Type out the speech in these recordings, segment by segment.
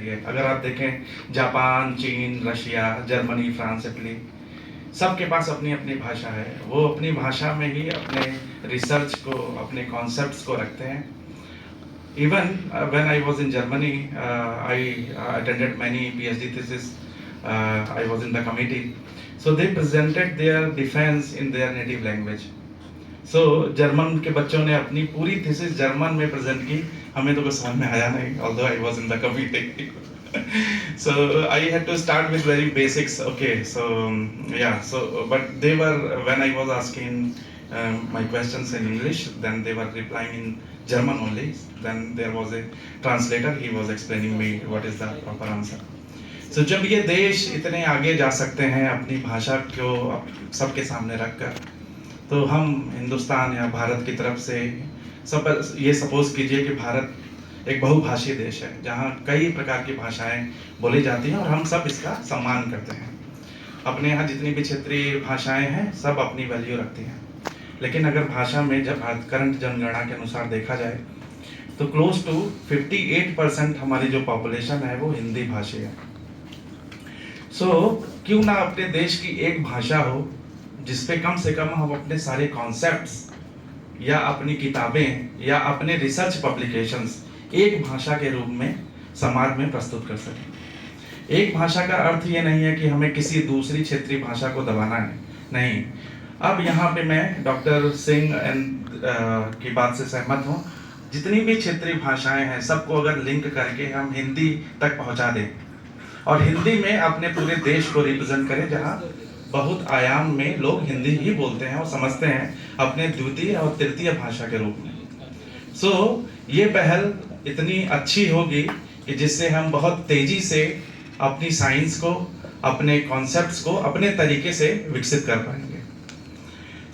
है। अगर आप देखें जापान, चीन, रशिया, जर्मनी, फ्रांस, इटली, सबके पास अपनी अपनी भाषा है। वो अपनी भाषा में ही अपने रिसर्च को, अपने कॉन्सेप्ट्स को रखते हैं। Even when I was in Germany, I attended many PhD thesis. I was in the committee. So they presented their defense in their native language. So German के बच्चों ने अपनी पूरी थीसिस जर्मन में प्रेजेंट की। हमें तो कुछ समझ में आया नहीं, although I was in the committee. So I had to start with very basics. Okay, so yeah, so but they were, when I was asking my questions in English, then they were replying in German only. Then there was a translator, he was explaining me what is the proper answer. So जब ये देश इतने आगे जा सकते हैं अपनी भाषा को सबके सामने रखकर, तो हम हिंदुस्तान या भारत की तरफ से सब ये सपोज कीजिए कि भारत एक बहुभाषी देश है जहाँ कई प्रकार की भाषाएं बोली जाती हैं और हम सब इसका सम्मान करते हैं। अपने यहाँ जितनी भी क्षेत्रीय भाषाएं हैं सब अपनी वैल्यू रखती हैं। लेकिन अगर भाषा में जब करंट जनगणना के अनुसार देखा जाए तो क्लोज टू 58% हमारी जो पॉपुलेशन है वो हिंदी भाषी है। सो क्यों ना अपने देश की एक भाषा हो जिसपे कम से कम हम अपने सारे कॉन्सेप्ट्स या अपनी किताबें या अपने रिसर्च पब्लिकेशंस एक भाषा के रूप में समाज में प्रस्तुत कर सकें। एक भाषा का अर्थ ये नहीं है कि हमें किसी दूसरी क्षेत्रीय भाषा को दबाना है, नहीं। अब यहाँ पे मैं डॉक्टर सिंह की बात से सहमत हूँ। जितनी भी क्षेत्रीय भाषाएं हैं सबको अगर लिंक करके हम हिंदी तक पहुँचा दें और हिंदी में अपने पूरे देश को रिप्रेजेंट करें, जहाँ बहुत आयाम में लोग हिंदी ही बोलते हैं और समझते हैं अपने द्वितीय और तृतीय भाषा के रूप में। सो ये पहल इतनी अच्छी होगी कि जिससे हम बहुत तेजी से अपनी साइंस को, अपने कॉन्सेप्ट्स को अपने तरीके से विकसित कर पाएंगे।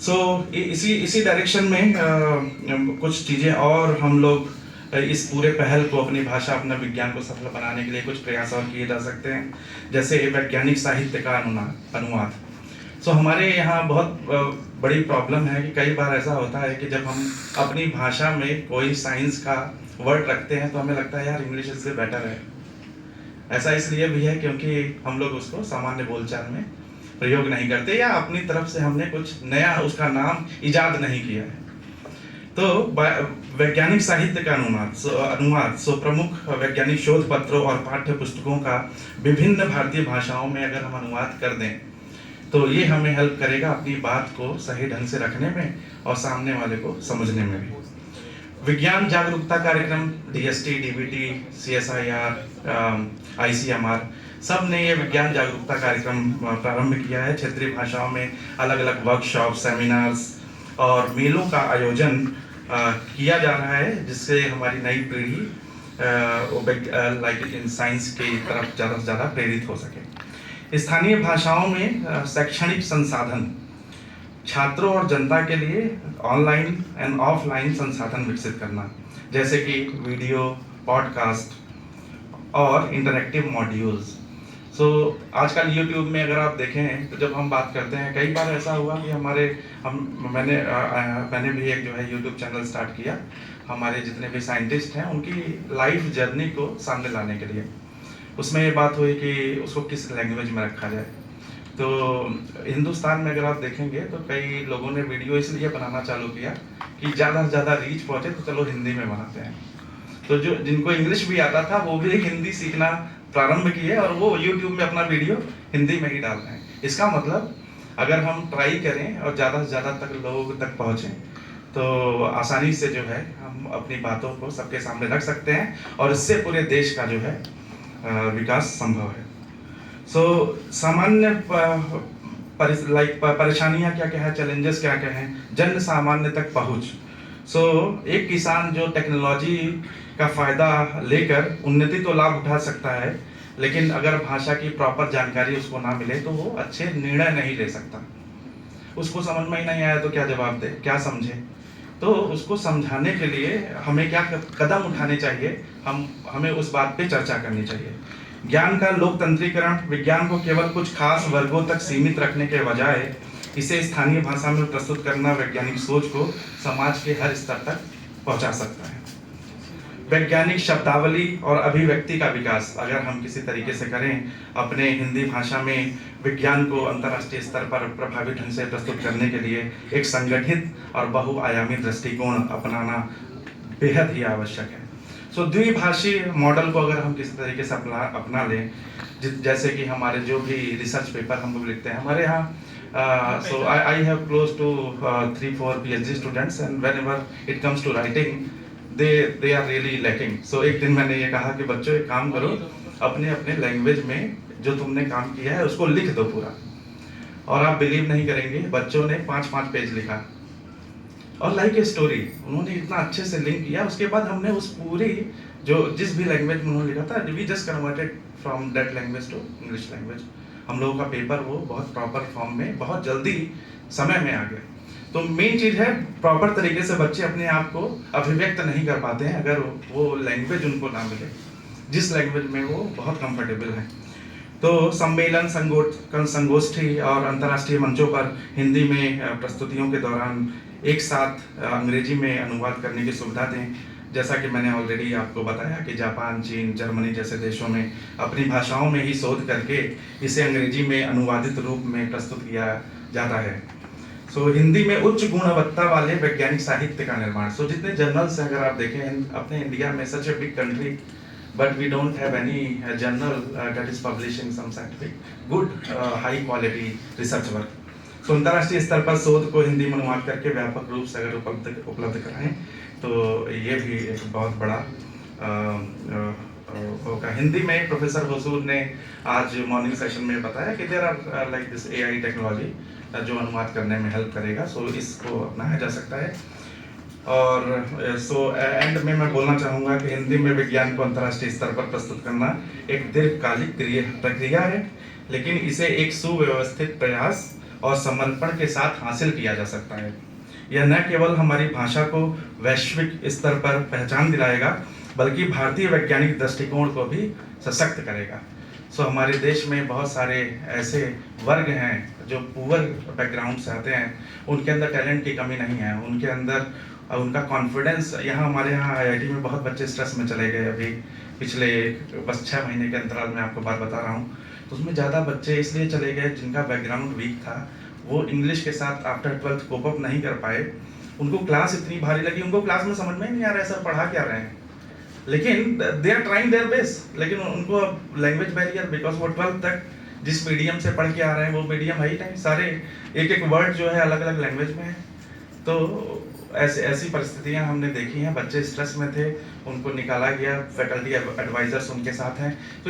सो इसी डायरेक्शन में कुछ चीज़ें और हम लोग इस पूरे पहल को, अपनी भाषा, अपना विज्ञान को सफल बनाने के लिए कुछ प्रयास और किए जा सकते हैं, जैसे वैज्ञानिक साहित्य का अनुवाद। सो हमारे यहाँ बहुत बड़ी प्रॉब्लम है कि कई बार ऐसा होता है कि जब हम अपनी भाषा में कोई साइंस का वर्ड रखते हैं तो हमें लगता है यार इंग्लिश इससे बेटर है। ऐसा इसलिए भी है क्योंकि हम लोग उसको सामान्य बोलचाल में प्रयोग नहीं करते या अपनी तरफ से हमने कुछ नया उसका नाम इजाद नहीं किया है। तो वैज्ञानिक साहित्य का अनुवाद प्रमुख वैज्ञानिक शोध पत्रों और पाठ्य पुस्तकों का विभिन्न भारतीय भाषाओं में अगर हम अनुवाद कर दें तो ये हमें हेल्प करेगा अपनी बात को सही ढंग से रखने में और सामने वाले को समझने में भी। विज्ञान जागरूकता कार्यक्रम DST, DBT, CSIR, ICMR सब ने ये विज्ञान जागरूकता कार्यक्रम प्रारंभ किया है। क्षेत्रीय भाषाओं में अलग अलग वर्कशॉप, सेमिनार्स और मेलों का आयोजन किया जा रहा है, जिससे हमारी नई पीढ़ी लाइक इन साइंस की तरफ ज़्यादा से ज़्यादा प्रेरित हो सके। स्थानीय भाषाओं में शैक्षणिक संसाधन, छात्रों और जनता के लिए ऑनलाइन एंड ऑफलाइन संसाधन विकसित करना, जैसे कि वीडियो, पॉडकास्ट और इंटरैक्टिव मॉड्यूल्स। सो आजकल YouTube में अगर आप देखें तो जब हम बात करते हैं, कई बार ऐसा हुआ कि मैंने भी एक जो है YouTube चैनल स्टार्ट किया हमारे जितने भी साइंटिस्ट हैं उनकी लाइफ जर्नी को सामने लाने के लिए। उसमें ये बात हुई कि उसको किस लैंग्वेज में रखा जाए। तो हिंदुस्तान में अगर आप देखेंगे तो कई लोगों ने वीडियो इसलिए बनाना चालू किया कि ज़्यादा से ज़्यादा रीच पहुँचे, तो चलो हिंदी में बनाते हैं। तो जो जिनको इंग्लिश भी आता था वो भी हिंदी सीखना प्रारंभ किए और वो YouTube में अपना वीडियो हिंदी में ही डाल रहे हैं। इसका मतलब अगर हम ट्राई करें और ज़्यादा से ज़्यादा तक लोग तक पहुँचें तो आसानी से जो है हम अपनी बातों को सबके सामने रख सकते हैं और इससे पूरे देश का जो है विकास संभव है। सो सामान्य परेशानियाँ क्या क्या है, चैलेंजेस क्या क्या हैं, जन सामान्य तक पहुँच। सो एक किसान जो टेक्नोलॉजी का फ़ायदा लेकर उन्नति तो लाभ उठा सकता है, लेकिन अगर भाषा की प्रॉपर जानकारी उसको ना मिले तो वो अच्छे निर्णय नहीं ले सकता। उसको समझ में ही नहीं आया तो क्या जवाब दे, क्या समझे। तो उसको समझाने के लिए हमें क्या कदम उठाने चाहिए, हमें उस बात पे चर्चा करनी चाहिए। ज्ञान का लोकतंत्रीकरण, विज्ञान को केवल कुछ खास वर्गों तक सीमित रखने के बजाय इसे स्थानीय भाषा में प्रस्तुत करना वैज्ञानिक सोच को समाज के हर स्तर तक पहुंचा सकता है। वैज्ञानिक शब्दावली और अभिव्यक्ति का विकास अगर हम किसी तरीके से करें, अपने हिंदी भाषा में विज्ञान को अंतर्राष्ट्रीय स्तर पर प्रभावी ढंग से प्रस्तुत करने के लिए एक संगठित और बहुआयामी दृष्टिकोण अपनाना बेहद ही आवश्यक है। सो द्विभाषी मॉडल को अगर हम किसी तरीके से अपना लें, जैसे कि हमारे जो भी रिसर्च पेपर हम लोग लिखते हैं हमारे यहाँ, so I have close to 3-4 PhD students, and whenever it comes to writing they are really lacking. So एक दिन मैंने ये कहा कि बच्चों एक काम करो, अपने अपने लैंग्वेज में जो तुमने काम किया है उसको लिख दो पूरा। और आप बिलीव नहीं करेंगे, बच्चों ने 5-5 पेज लिखा और लाइक ए स्टोरी उन्होंने इतना अच्छे से लिंक किया। उसके बाद हमने उस पूरी जो जिस भी लैंग्वेज में उन्होंने लिखा था, we just converted from that language to English language. हम लोगों का पेपर वो बहुत प्रॉपर फॉर्म में बहुत जल्दी समय में आ गया। तो मेन चीज है, प्रॉपर तरीके से बच्चे अपने आप को अभिव्यक्त नहीं कर पाते हैं अगर वो लैंग्वेज उनको ना मिले जिस लैंग्वेज में वो बहुत कंफर्टेबल है। तो सम्मेलन, संगोष्ठी और अंतर्राष्ट्रीय मंचों पर हिंदी में प्रस्तुतियों के दौरान एक साथ अंग्रेजी में अनुवाद करने की सुविधा दें। जैसा कि मैंने ऑलरेडी आपको बताया कि जापान, चीन, जर्मनी जैसे देशों में अपनी भाषाओं में ही शोध करके इसे अंग्रेजी में अनुवादित रूप में प्रस्तुत किया जाता है। सो हिंदी में उच्च गुणवत्ता वाले वैज्ञानिक साहित्य का निर्माण। सो जितने जर्नल्स अगर आप देखें अपने इंडिया में, such a big country, but we don't have any journal that is publishing some scientific good high quality research work. So अंतर्राष्ट्रीय स्तर पर शोध को हिंदी में अनुवाद करके व्यापक रूप से अगर उपलब्ध कराएं तो ये भी एक बहुत बड़ा होगा। हिंदी में प्रोफेसर हुसूर ने आज मॉर्निंग सेशन में बताया कि there are like this AI technology जो अनुवाद करने में हेल्प करेगा। सो इसको अपनाया जा सकता है। और सो एंड में मैं बोलना चाहूँगा कि हिंदी में विज्ञान को अंतर्राष्ट्रीय स्तर पर प्रस्तुत करना एक दीर्घकालिक प्रक्रिया है, लेकिन इसे एक सुव्यवस्थित प्रयास और समर्पण के साथ हासिल किया जा सकता है। यह न केवल हमारी भाषा को वैश्विक स्तर पर पहचान दिलाएगा, बल्कि भारतीय वैज्ञानिक दृष्टिकोण को भी सशक्त करेगा। सो हमारे देश में बहुत सारे ऐसे वर्ग हैं जो पुअर बैकग्राउंड से आते हैं, उनके अंदर टैलेंट की कमी नहीं है, उनके अंदर उनका कॉन्फिडेंस। यहाँ हमारे यहाँ IIT में बहुत बच्चे स्ट्रेस में चले गए अभी पिछले बस 6 महीने के अंतराल में आपको बात बता रहा हूँ। तो उसमें ज़्यादा बच्चे इसलिए चले गए जिनका बैकग्राउंड वीक था, वो इंग्लिश के साथ आफ्टर 12th कोप अप नहीं कर पाए। उनको क्लास इतनी भारी लगी, उनको क्लास में समझ में नहीं आ रहा है सर पढ़ा क्या रहे हैं, लेकिन they are trying their best. लेकिन उनको लैंग्वेज बैरियर, बिकॉज वो 12th तक जिस मीडियम से पढ़ के आ रहे हैं वो मीडियम है ही नहीं, सारे एक वर्ड जो है अलग अलग लैंग्वेज में है। तो ऐसी परिस्थितियां हमने देखी हैं, बच्चे स्ट्रेस में थे, उनको निकाला गया, फैकल्टी एडवाइजर्स उनके साथ हैं। तो